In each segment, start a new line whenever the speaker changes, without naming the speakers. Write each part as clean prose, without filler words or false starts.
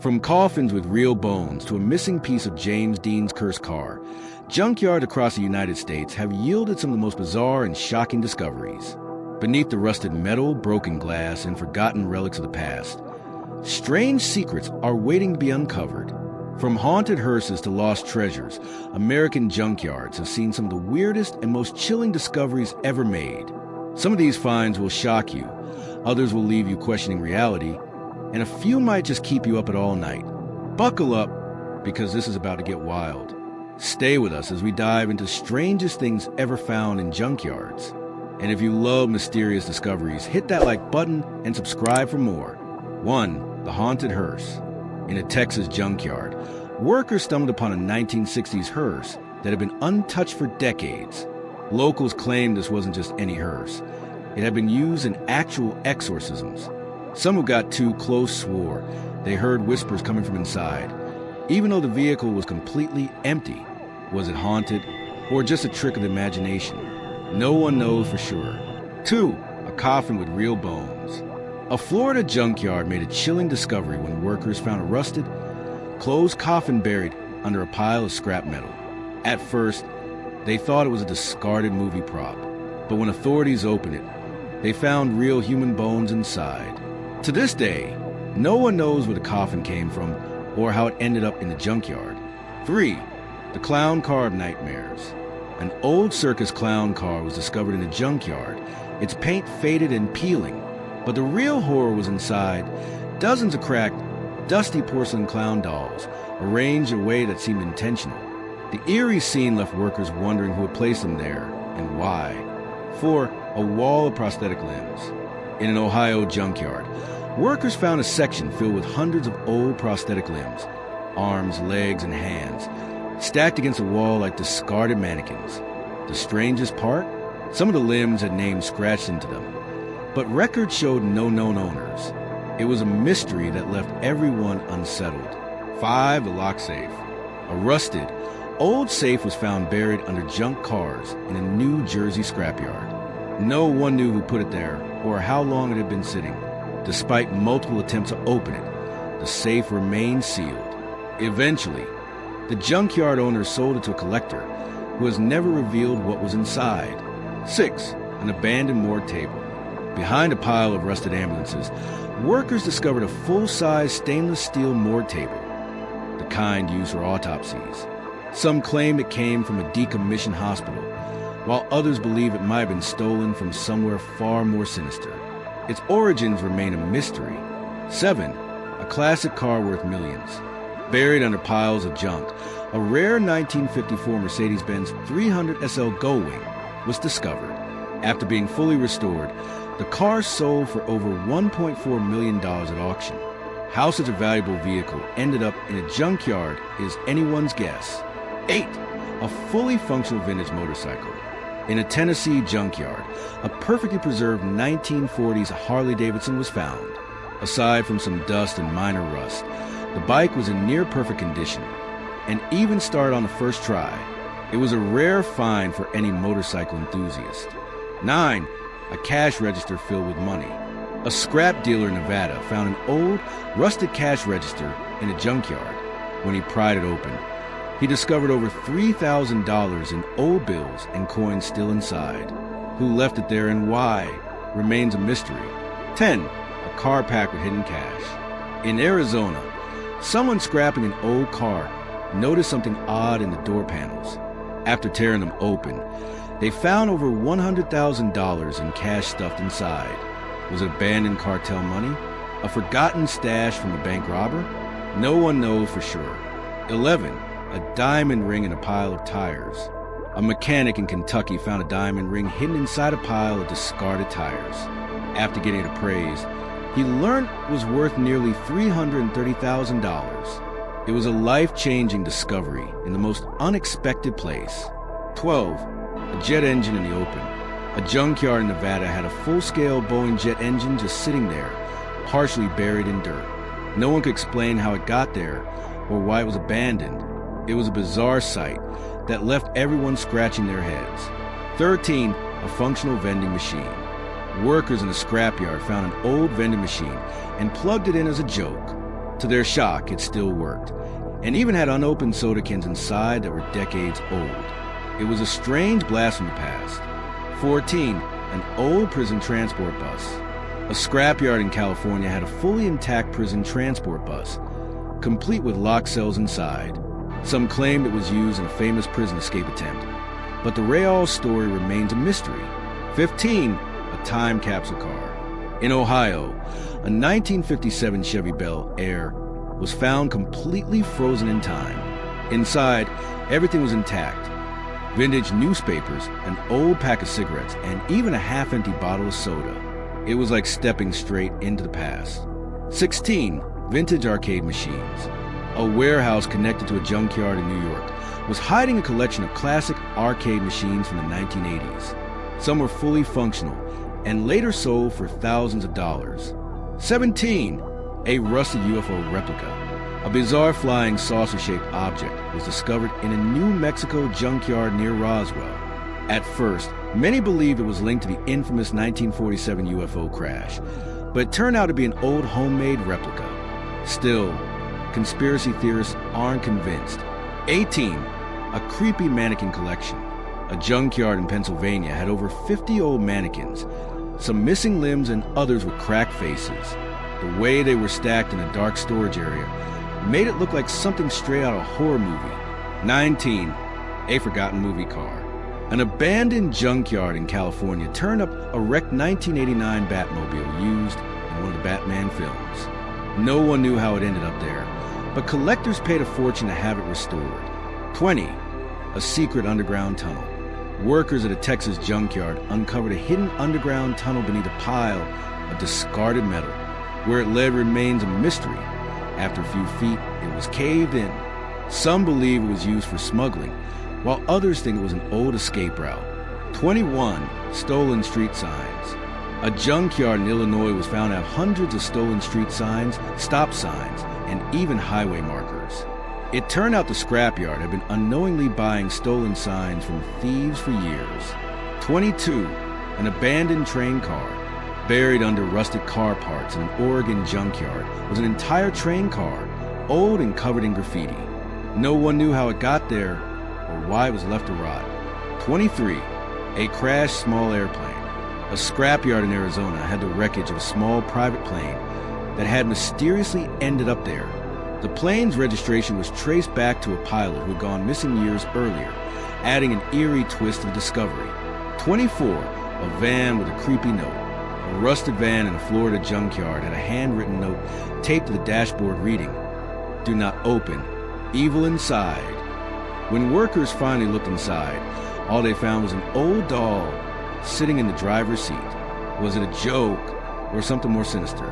From coffins with real bones to a missing piece of James Dean's cursed car, junkyards across the United States have yielded some of the most bizarre and shocking discoveries. Beneath the rusted metal, broken glass, and forgotten relics of the past, strange secrets are waiting to be uncovered. From haunted hearses to lost treasures, American junkyards have seen some of the weirdest and most chilling discoveries ever made. Some of these finds will shock you, others will leave you questioning reality, and a few might just keep you up at all night. Buckle up, because this is about to get wild. Stay with us as we dive into strangest things ever found in junkyards. And if you love mysterious discoveries, hit that like button and subscribe for more. 1. The haunted hearse. In a Texas junkyard, workers stumbled upon a 1960s hearse that had been untouched for decades. Locals claimed this wasn't just any hearse. It had been used in actual exorcisms. Some who got too close swore they heard whispers coming from inside, even though the vehicle was completely empty. Was it haunted, or just a trick of the imagination? No one knows for sure. 2. A coffin with real bones. A Florida junkyard made a chilling discovery when workers found a rusted, closed coffin buried under a pile of scrap metal. At first, they thought it was a discarded movie prop, but when authorities opened it, they found real human bones inside. To this day, no one knows where the coffin came from or how it ended up in the junkyard. 3. The clown car of nightmares. An old circus clown car was discovered in a junkyard, its paint faded and peeling, but the real horror was inside. Dozens of cracked, dusty porcelain clown dolls, arranged in a way that seemed intentional. The eerie scene left workers wondering who had placed them there and why. 4. A wall of prosthetic limbs. In an Ohio junkyard, workers found a section filled with hundreds of old prosthetic limbs, arms, legs, and hands, stacked against the wall like discarded mannequins. The strangest part? Some of the limbs had names scratched into them, but records showed no known owners. It was a mystery that left everyone unsettled. 5. The lock safe. A rusted, old safe was found buried under junk cars in a New Jersey scrapyard. No one knew who put it there or how long it had been sitting. Despite multiple attempts to open it, the safe remained sealed. Eventually, the junkyard owner sold it to a collector who has never revealed what was inside. 6. An abandoned morgue table. Behind a pile of rusted ambulances, workers discovered a full-size stainless steel morgue table, the kind used for autopsies. Some claim it came from a decommissioned hospital, while others believe it might have been stolen from somewhere far more sinister. Its origins remain a mystery. 7. A classic car worth millions. Buried under piles of junk, a rare 1954 Mercedes-Benz 300 SL Gullwing was discovered. After being fully restored, the car sold for over $1.4 million at auction. How such a valuable vehicle ended up in a junkyard is anyone's guess. 8. A fully functional vintage motorcycle. In a Tennessee junkyard, a perfectly preserved 1940s Harley-Davidson was found. Aside from some dust and minor rust, the bike was in near-perfect condition, and even started on the first try. It was a rare find for any motorcycle enthusiast. 9. A cash register filled with money. A scrap dealer in Nevada found an old, rusted cash register in a junkyard. When he pried it open, he discovered over $3,000 in old bills and coins still inside. Who left it there and why remains a mystery. 10. A car packed with hidden cash. In Arizona, someone scrapping an old car noticed something odd in the door panels. After tearing them open, they found over $100,000 in cash stuffed inside. Was it abandoned cartel money? A forgotten stash from a bank robber? No one knows for sure. 11. A diamond ring in a pile of tires. A mechanic in Kentucky found a diamond ring hidden inside a pile of discarded tires. After getting it appraised, he learned it was worth nearly $330,000. It was a life-changing discovery in the most unexpected place. 12. A jet engine in the open. A junkyard in Nevada had a full-scale Boeing jet engine just sitting there, partially buried in dirt. No one could explain how it got there or why it was abandoned. It was a bizarre sight that left everyone scratching their heads. 13. A functional vending machine. Workers in a scrapyard found an old vending machine and plugged it in as a joke. To their shock, it still worked, and even had unopened soda cans inside that were decades old. It was a strange blast from the past. 14. An old prison transport bus. A scrapyard in California had a fully intact prison transport bus, complete with locked cells inside. Some claimed it was used in a famous prison escape attempt, but the real story remains a mystery. 15. A time capsule car. In Ohio, a 1957 Chevy Bel Air was found completely frozen in time. Inside, everything was intact. Vintage newspapers, an old pack of cigarettes, and even a half-empty bottle of soda. It was like stepping straight into the past. 16. Vintage arcade machines. A warehouse connected to a junkyard in New York was hiding a collection of classic arcade machines from the 1980s. Some were fully functional and later sold for thousands of dollars. 17. A rusted UFO replica. A bizarre flying saucer-shaped object was discovered in a New Mexico junkyard near Roswell. At first, many believed it was linked to the infamous 1947 UFO crash, but it turned out to be an old homemade replica. Still, conspiracy theorists aren't convinced. 18. A creepy mannequin collection. A junkyard in Pennsylvania had over 50 old mannequins, some missing limbs and others with cracked faces. The way they were stacked in a dark storage area made it look like something straight out of a horror movie. 19. A forgotten movie car. An abandoned junkyard in California turned up a wrecked 1989 Batmobile used in one of the Batman films. No one knew how it ended up there, but collectors paid a fortune to have it restored. 20. A secret underground tunnel. Workers at a Texas junkyard uncovered a hidden underground tunnel beneath a pile of discarded metal. Where it led remains a mystery. After a few feet, it was caved in. Some believe it was used for smuggling, while others think it was an old escape route. 21. Stolen street signs. A junkyard in Illinois was found to have hundreds of stolen street signs, stop signs, and even highway markers. It turned out the scrapyard had been unknowingly buying stolen signs from thieves for years. 22. An abandoned train car. Buried under rusted car parts in an Oregon junkyard was an entire train car, old and covered in graffiti. No one knew how it got there or why it was left to rot. 23. A crashed small airplane. A scrapyard in Arizona had the wreckage of a small private plane that had mysteriously ended up there. The plane's registration was traced back to a pilot who had gone missing years earlier, adding an eerie twist of discovery. 24. A van with a creepy note. A rusted van in a Florida junkyard had a handwritten note taped to the dashboard reading, "Do not open. Evil inside." When workers finally looked inside, all they found was an old doll sitting in the driver's seat. Was it a joke or something more sinister?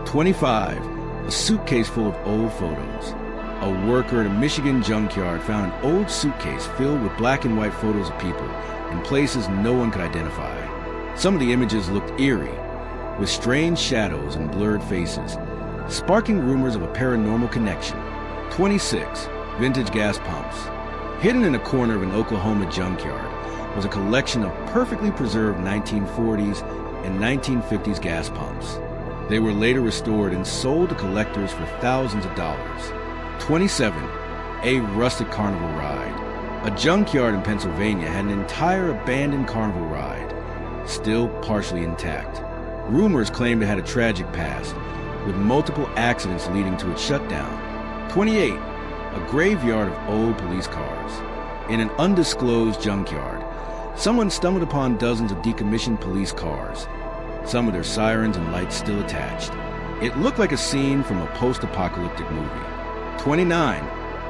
25. A suitcase full of old photos. A worker at a Michigan junkyard found an old suitcase filled with black and white photos of people in places no one could identify. Some of the images looked eerie, with strange shadows and blurred faces, sparking rumors of a paranormal connection. 26. Vintage gas pumps. Hidden in a corner of an Oklahoma junkyard was a collection of perfectly preserved 1940s and 1950s gas pumps. They were later restored and sold to collectors for thousands of dollars. 27. A rusted carnival ride. A junkyard in Pennsylvania had an entire abandoned carnival ride, still partially intact. Rumors claimed it had a tragic past, with multiple accidents leading to its shutdown. 28. A graveyard of old police cars. In an undisclosed junkyard, someone stumbled upon dozens of decommissioned police cars, some with their sirens and lights still attached. It looked like a scene from a post-apocalyptic movie. 29.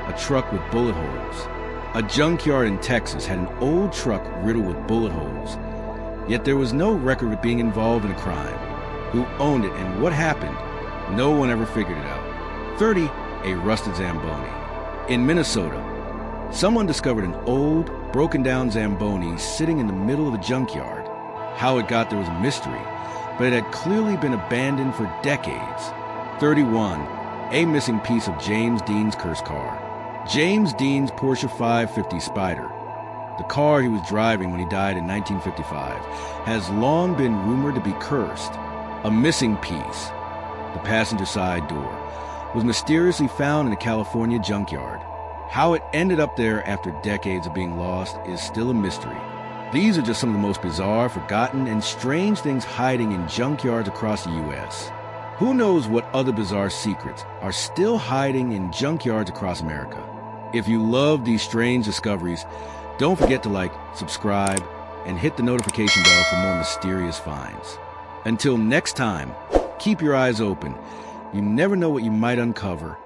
A truck with bullet holes. A junkyard in Texas had an old truck riddled with bullet holes, yet there was no record of it being involved in a crime. Who owned it and what happened? No one ever figured it out. 30. A rusted Zamboni. In Minnesota, someone discovered an old, broken-down Zamboni sitting in the middle of the junkyard. How it got there was a mystery, but it had clearly been abandoned for decades. 31. A missing piece of James Dean's cursed car. James Dean's Porsche 550 Spider, the car he was driving when he died in 1955, has long been rumored to be cursed. A missing piece, the passenger side door, was mysteriously found in a California junkyard. How it ended up there after decades of being lost is still a mystery. These are just some of the most bizarre, forgotten, and strange things hiding in junkyards across the U.S. Who knows what other bizarre secrets are still hiding in junkyards across America? If you love these strange discoveries, don't forget to like, subscribe, and hit the notification bell for more mysterious finds. Until next time, keep your eyes open. You never know what you might uncover